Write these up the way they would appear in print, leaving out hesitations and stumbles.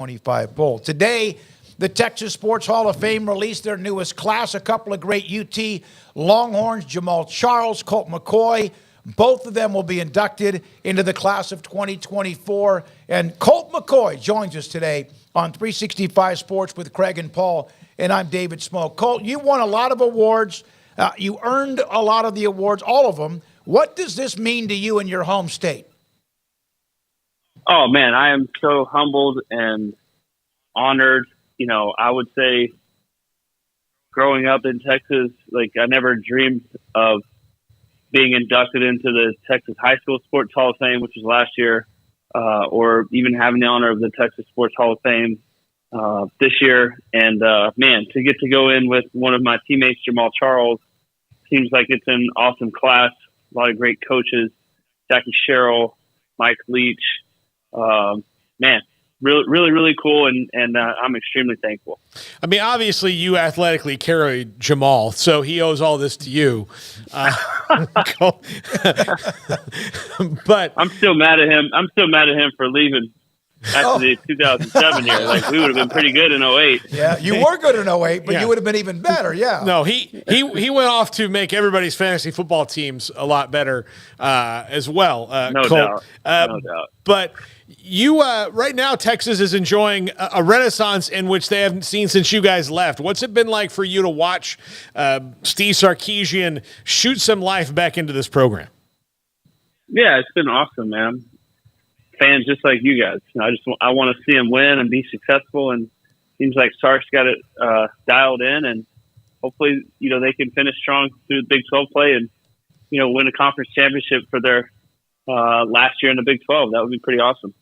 25 Bowl. Today, the Texas Sports Hall of Fame released their newest class. A couple of great UT Longhorns, Jamal Charles, Colt McCoy. Both of them will be inducted into the class of 2024. And Colt McCoy joins us today on 365 Sports with Craig and Paul. And I'm David Smoak. Colt, you won a lot of awards. You earned a lot of the awards, all of them. What does this mean to you in your home state? Oh, man, I am so humbled and honored. You know, I would say growing up in Texas, like I never dreamed of being inducted into the Texas High School Sports Hall of Fame, which was last year, or even having the honor of the Texas Sports Hall of Fame this year. And, man, to get to go in with one of my teammates, Jamal Charles, seems like it's an awesome class. A lot of great coaches, Jackie Sherrill, Mike Leach. Man, really cool, and I'm extremely thankful. I mean, obviously, you athletically carried Jamal, so he owes all this to you. But I'm still mad at him. I'm still mad at him for leaving after the 2007 year. Like, we would have been pretty good in 08. Yeah, you were good in 08, but you would have been even better, yeah. No, he went off to make everybody's fantasy football teams a lot better as well. No Colt. doubt. No doubt. But you, right now, Texas is enjoying a renaissance in which they haven't seen since you guys left. What's it been like for you to watch Steve Sarkisian shoot some life back into this program? Yeah, it's been awesome, man. Fans just like you guys. I want to see him win and be successful, and seems like Sark's got it dialed in, and hopefully, you know, they can finish strong through the Big 12 play and, you know, win a conference championship for their last year in the Big 12. That would be pretty awesome.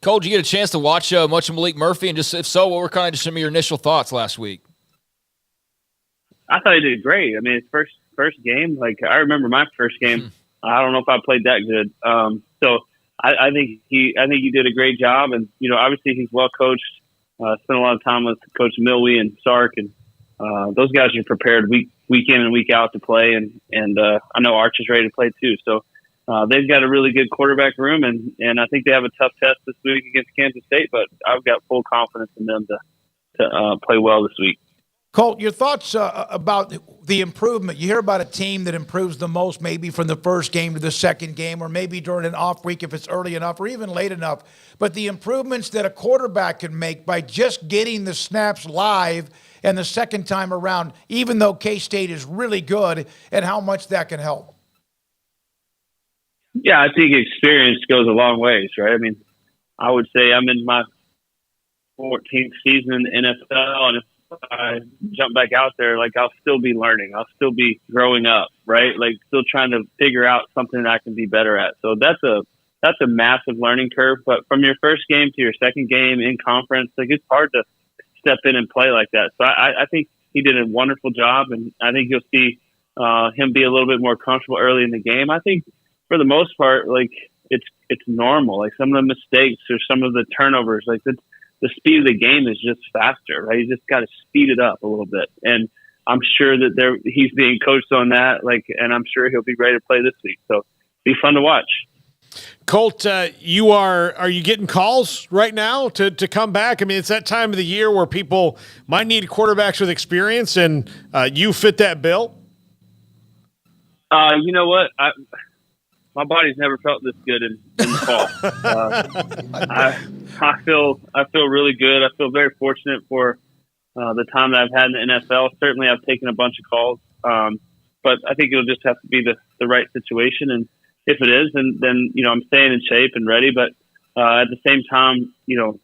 Cole, did you get a chance to watch much of Maalik Murphy? And just if so, what were kind of just some of your initial thoughts last week? I thought he did great. I mean, his first game, like I remember my first game. I don't know if I played that good. So I think he did a great job, and you know, obviously he's well coached. Spent a lot of time with Coach Milwee and Sark, and those guys are prepared week in and week out to play, and I know Arch is ready to play too. So they've got a really good quarterback room, and I think they have a tough test this week against Kansas State, but I've got full confidence in them to play well this week. Colt, your thoughts about the improvement. You hear about a team that improves the most maybe from the first game to the second game, or maybe during an off week if it's early enough or even late enough. But the improvements that a quarterback can make by just getting the snaps live and the second time around, even though K-State is really good, and how much that can help. Yeah, I think experience goes a long ways, right? I mean, I would say I'm in my 14th season in the NFL, and if I jump back out there, like I'll still be learning. I'll still be growing up, right? Like still trying to figure out something that I can be better at. So that's a massive learning curve. But from your first game to your second game in conference, like it's hard to step in and play like that. So I think he did a wonderful job, and I think you'll see him be a little bit more comfortable early in the game. I think for the most part, like it's normal. Like some of the mistakes or some of the turnovers, like the speed of the game is just faster, right? You just got to speed it up a little bit. And I'm sure that he's being coached on that, and I'm sure he'll be ready to play this week. So be fun to watch. Colt, are you getting calls right now to come back? I mean, it's that time of the year where people might need quarterbacks with experience, and you fit that bill? You know what? My body's never felt this good in the fall. I feel really good. I feel very fortunate for the time that I've had in the NFL. Certainly, I've taken a bunch of calls, but I think it'll just have to be the right situation. And if it is, then you know I'm staying in shape and ready. But at the same time, you know,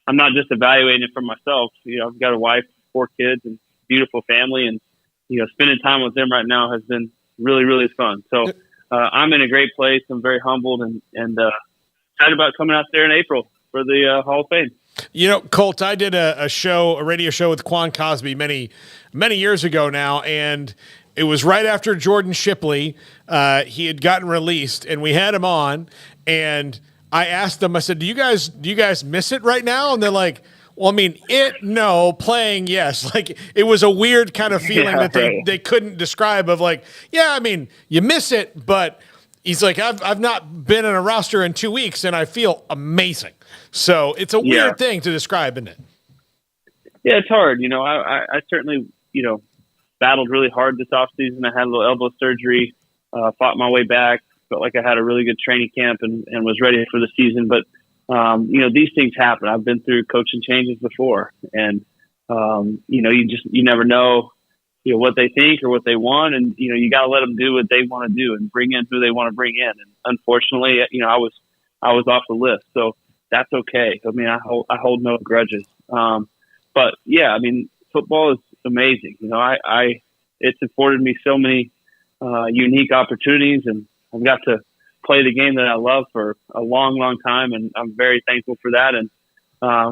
I'm not just evaluating it for myself. You know, I've got a wife, 4 kids, and beautiful family, and you know, spending time with them right now has been really fun. So. I'm in a great place. I'm very humbled and excited about coming out there in April for the Hall of Fame. You know, Colt, I did a radio show with Quan Cosby many years ago now, and it was right after Jordan Shipley. He had gotten released, and we had him on, and I asked them, I said, do you guys miss it right now? And they're like, well, I mean, playing, yes. Like, it was a weird kind of feeling that they couldn't describe of like, yeah, I mean, you miss it, but He's like, I've not been in a roster in 2 weeks, and I feel amazing. So it's a weird thing to describe, isn't it? Yeah, it's hard. I certainly, battled really hard this offseason. I had a little elbow surgery, fought my way back, felt like I had a really good training camp and was ready for the season. But, these things happen. I've been through coaching changes before, and, you never know, what they think or what they want. And, you got to let them do what they want to do and bring in who they want to bring in. And unfortunately, I was off the list. So that's okay. I mean, I hold no grudges. But yeah, I mean, football is amazing. It's afforded me so many unique opportunities, and I've got to play the game that I love for a long, long time, and I'm very thankful for that. And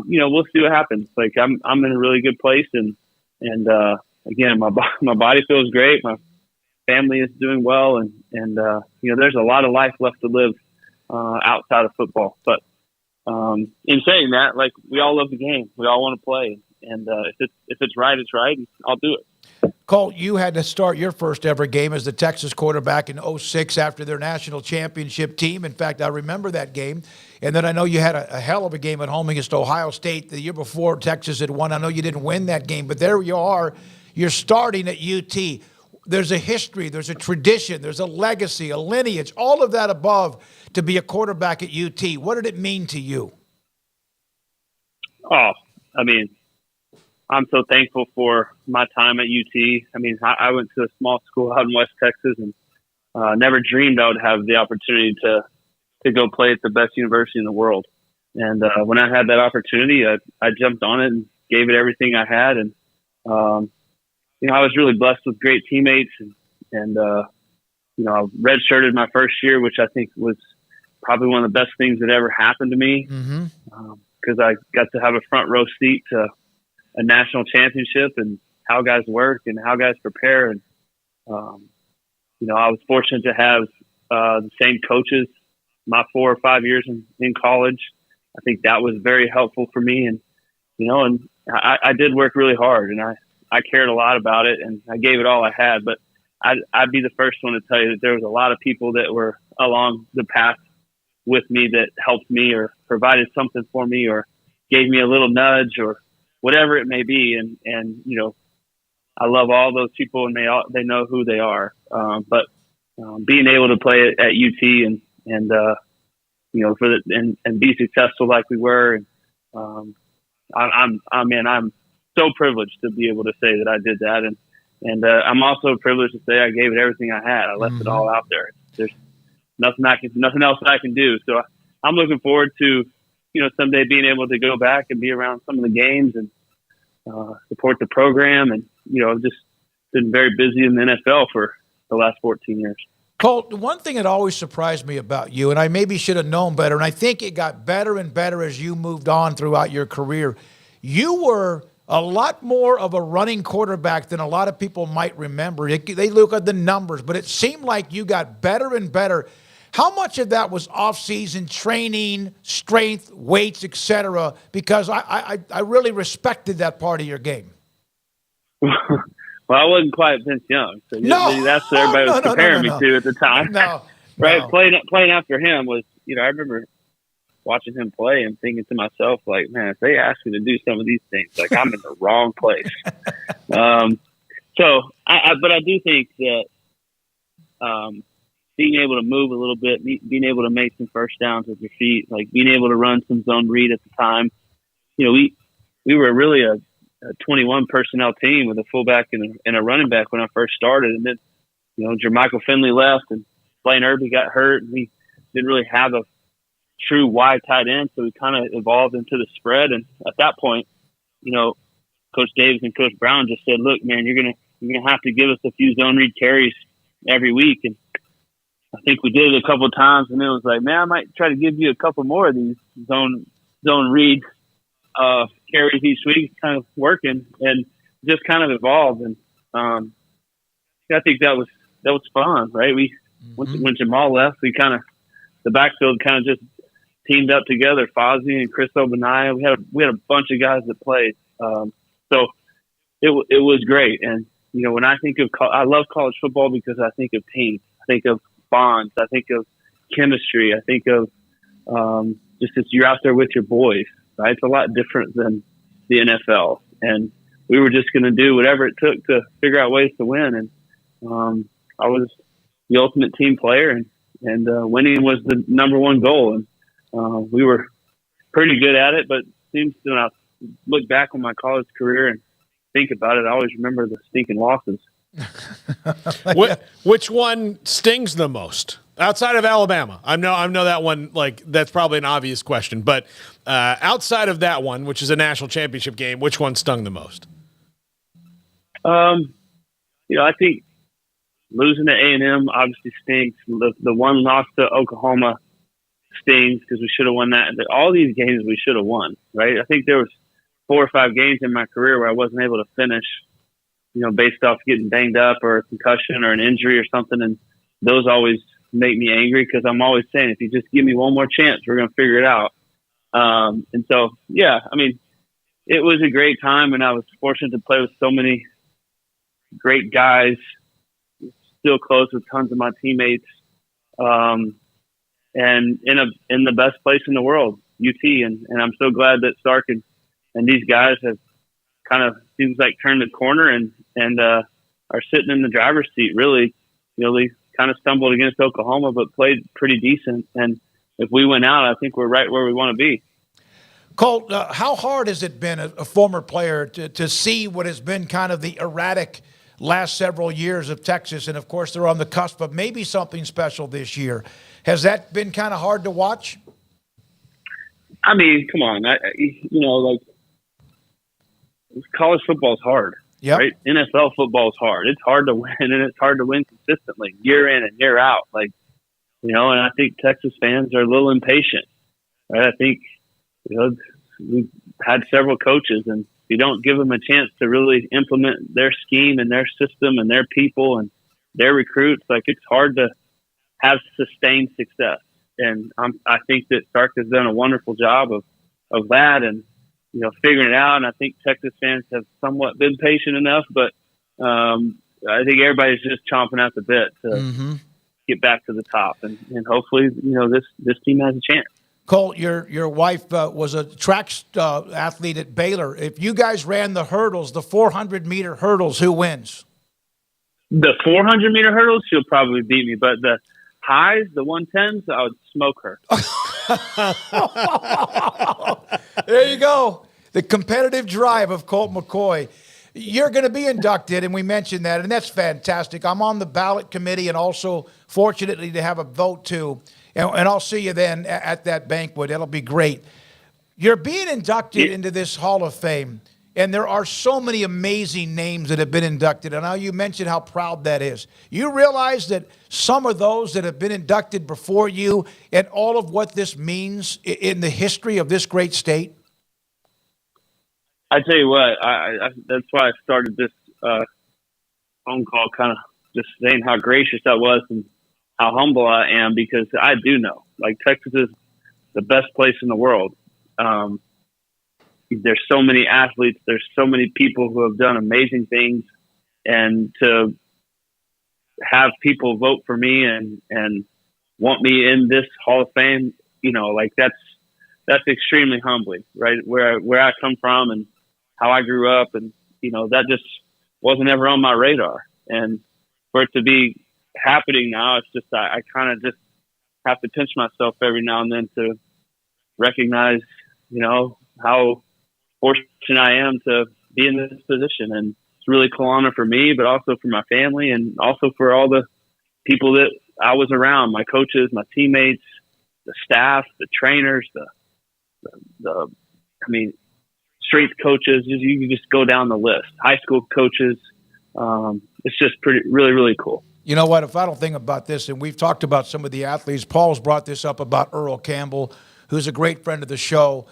we'll see what happens. Like I'm in a really good place, and again, my body feels great. My family is doing well, and there's a lot of life left to live outside of football. But in saying that, like, we all love the game. We all want to play. And if it's right, it's right. And I'll do it. Colt, you had to start your first ever game as the Texas quarterback in 2006 after their national championship team. In fact, I remember that game. And then I know you had a hell of a game at home against Ohio State the year before Texas had won. I know you didn't win that game, but there you are. You're starting at UT. There's a history, there's a tradition, there's a legacy, a lineage, all of that above to be a quarterback at UT. What did it mean to you? Oh, I mean, I'm so thankful for my time at UT. I mean, I went to a small school out in West Texas and never dreamed I would have the opportunity to go play at the best university in the world. And when I had that opportunity, I jumped on it and gave it everything I had. And, I was really blessed with great teammates and I redshirted my first year, which I think was probably one of the best things that ever happened to me. Because I got to have a front row seat to a national championship and how guys work and how guys prepare. And, I was fortunate to have the same coaches my 4 or 5 years in college. I think that was very helpful for me. And, and I did work really hard, and I cared a lot about it, and I gave it all I had. But I'd be the first one to tell you that there was a lot of people that were along the path with me that helped me or provided something for me or gave me a little nudge or whatever it may be. And I love all those people, and they know who they are. But being able to play at UT and be successful like we were, I'm so privileged to be able to say that I did that. And I'm also privileged to say I gave it everything I had. I left it all out there. There's nothing else I can do. So I'm looking forward to, someday being able to go back and be around some of the games and support the program. And, I've just been very busy in the NFL for the last 14 years. Colt, one thing that always surprised me about you, and I maybe should have known better, and I think it got better and better as you moved on throughout your career, you were a lot more of a running quarterback than a lot of people might remember. They look at the numbers, but it seemed like you got better and better. How much of that was off-season training, strength, weights, etc.? Because I really respected that part of your game. Well, I wasn't quite Vince Young, so that's what everybody was comparing me to at the time. Right? Playing after him was, I remember watching him play and thinking to myself, like, man, if they ask me to do some of these things, like, I'm in the wrong place. But I do think that being able to move a little bit, being able to make some first downs with your feet, like being able to run some zone read at the time, we were really a 21 personnel team with a fullback and a running back when I first started. And then, Jermichael Finley left and Blaine Irby got hurt, and we didn't really have a true wide tight end. So we kind of evolved into the spread. And at that point, Coach Davis and Coach Brown just said, look, man, you're going to have to give us a few zone read carries every week. And I think we did it a couple of times, and it was like, man, I might try to give you a couple more of these zone read carries each week, kind of working, and just kind of evolved. And I think that was fun, right? When Jamal left, the backfield kind of just teamed up together. Fozzie and Chris Obanaya. We had a bunch of guys that played, so it was great. And when I think of, I love college football because I think of teams. I think of bonds. I think of chemistry. I think of just as you're out there with your boys, right? It's a lot different than the NFL. And we were just going to do whatever it took to figure out ways to win. And I was the ultimate team player, and winning was the number one goal. And we were pretty good at it, but it seems when I look back on my college career and think about it, I always remember the stinking losses. Which one stings the most outside of Alabama? I know that one, like, that's probably an obvious question, but outside of that one, which is a national championship game, which one stung the most? I think losing to A&M obviously stinks. The one loss to Oklahoma stings because we should have won that. All these games we should have won, right? I think there was 4 or 5 games in my career where I wasn't able to finish, based off getting banged up or a concussion or an injury or something. And those always make me angry because I'm always saying, if you just give me one more chance, we're going to figure it out. And so, yeah, I mean, it was a great time, and I was fortunate to play with so many great guys, still close with tons of my teammates, and in the best place in the world, UT. And I'm so glad that Sark and these guys have kind of, seems like, turned the corner and are sitting in the driver's seat. Really, they kind of stumbled against Oklahoma, but played pretty decent. And if we went out, I think we're right where we want to be. Colt, how hard has it been, a former player, to see what has been kind of the erratic last several years of Texas? And, of course, they're on the cusp of maybe something special this year. Has that been kind of hard to watch? I mean, come on. College football is hard, right? NFL football is hard. It's hard to win, and it's hard to win consistently year in and year out. And I think Texas fans are a little impatient, right? I think, we've had several coaches, and if you don't give them a chance to really implement their scheme and their system and their people and their recruits, it's hard to have sustained success. And I think that Sark has done a wonderful job of that and, figuring it out. And I think Texas fans have somewhat been patient enough, but I think everybody's just chomping at the bit to get back to the top. And hopefully, this team has a chance. Colt, your wife was a track athlete at Baylor. If you guys ran the hurdles, the 400-meter hurdles, who wins? The 400-meter hurdles, she'll probably beat me. But the highs, the 110s, I would smoke her. There you go. The competitive drive of Colt McCoy. You're going to be inducted, and we mentioned that, and that's fantastic. I'm on the ballot committee and also fortunately to have a vote, too. And I'll see you then at that banquet. It'll be great. You're being inducted into this Hall of Fame, and there are so many amazing names that have been inducted. And now you mentioned how proud that is. You realize that some of those that have been inducted before you and all of what this means in the history of this great state? I tell you what, I that's why I started this phone call, kind of just saying how gracious I was and how humble I am, because I do know, Texas is the best place in the world. There's so many athletes. There's so many people who have done amazing things, and to have people vote for me and want me in this Hall of Fame, that's extremely humbling, right? Where I come from and how I grew up, and that just wasn't ever on my radar. And for it to be happening now, it's just I kind of just have to pinch myself every now and then to recognize, how fortunate I am to be in this position. And it's a really cool honor for me, but also for my family and also for all the people that I was around, my coaches, my teammates, the staff, the trainers, the strength coaches. You can just go down the list. High school coaches. It's just really, really cool. You know what? If I don't think about this, and we've talked about some of the athletes, Paul's brought this up about Earl Campbell, who's a great friend of the show.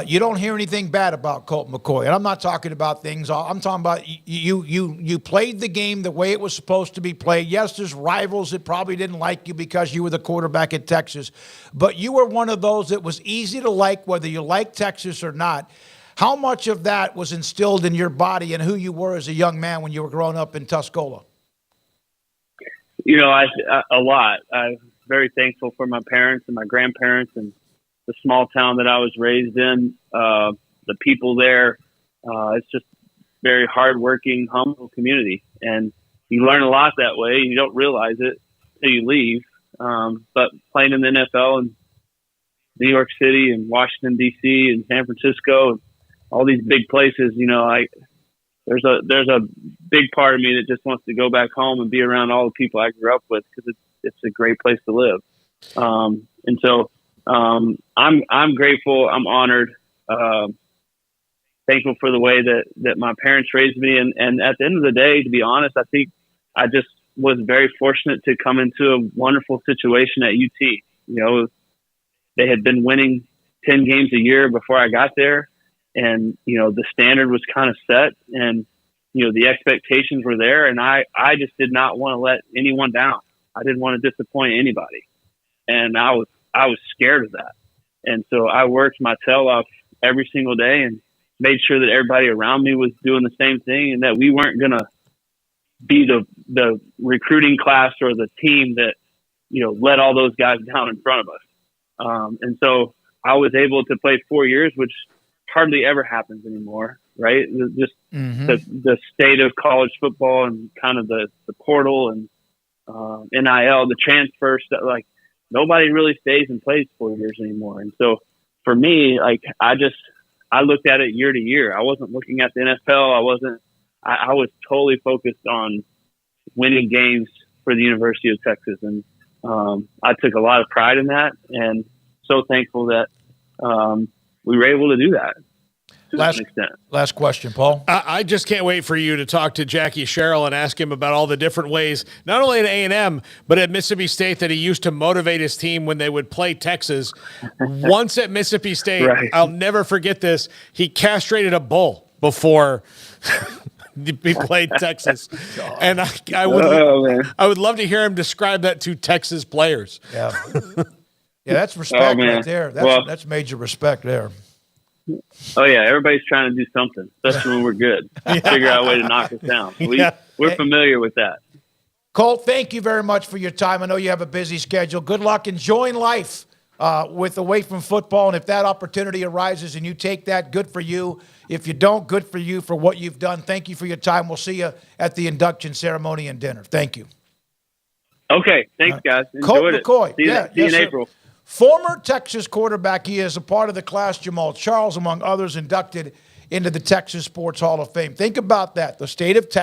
You don't hear anything bad about Colt McCoy. And I'm not talking about things. I'm talking about you played the game the way it was supposed to be played. Yes, there's rivals that probably didn't like you because you were the quarterback at Texas. But you were one of those that was easy to like, whether you liked Texas or not. How much of that was instilled in your body and who you were as a young man when you were growing up in Tuscola? You know, a lot. I'm very thankful for my parents and my grandparents and the small town that I was raised in. The people there, it's just very hardworking, humble community, and you learn a lot that way. You don't realize it till you leave. But playing in the NFL in New York City and Washington D.C. and San Francisco, and all these big places, you know, there's a big part of me that just wants to go back home and be around all the people I grew up with, because it's a great place to live. And so I'm grateful. I'm honored. Thankful for the way that my parents raised me. And at the end of the day, to be honest, I think I just was very fortunate to come into a wonderful situation at UT. You know, they had been winning 10 games a year before I got there. And, you know, the standard was kind of set, and, you know, the expectations were there. And I just did not want to let anyone down. I didn't want to disappoint anybody. And I was scared of that. And so I worked my tail off every single day and made sure that everybody around me was doing the same thing, and that we weren't going to be the recruiting class or the team that, you know, let all those guys down in front of us. And so I was able to play 4 years, which hardly ever happens anymore, right? Just the state of college football and kind of the portal and NIL, the transfer stuff, like nobody really stays and plays 4 years anymore. And so for me, like I looked at it year to year. I wasn't looking at the NFL. I was totally focused on winning games for the University of Texas. And I took a lot of pride in that, and so thankful that we were able to do that to an extent. Last question, Paul. I just can't wait for you to talk to Jackie Sherrill and ask him about all the different ways, not only at A&M, but at Mississippi State, that he used to motivate his team when they would play Texas. Once at Mississippi State, right. I'll never forget this, he castrated a bull before he played Texas. And I would love to hear him describe that to Texas players. Yeah. Yeah, that's respect right there. That's major respect there. Oh, yeah. Everybody's trying to do something, especially when we're good. Figure out a way to knock us down. We're familiar with that. Colt, thank you very much for your time. I know you have a busy schedule. Good luck enjoying life away from football. And if that opportunity arises and you take that, good for you. If you don't, good for you for what you've done. Thank you for your time. We'll see you at the induction ceremony and dinner. Thank you. Okay. Thanks, guys. Colt Enjoyed it. McCoy. See you in April. Former Texas quarterback. He is a part of the class. Jamal Charles, among others, inducted into the Texas Sports Hall of Fame. Think about that. The state of Texas.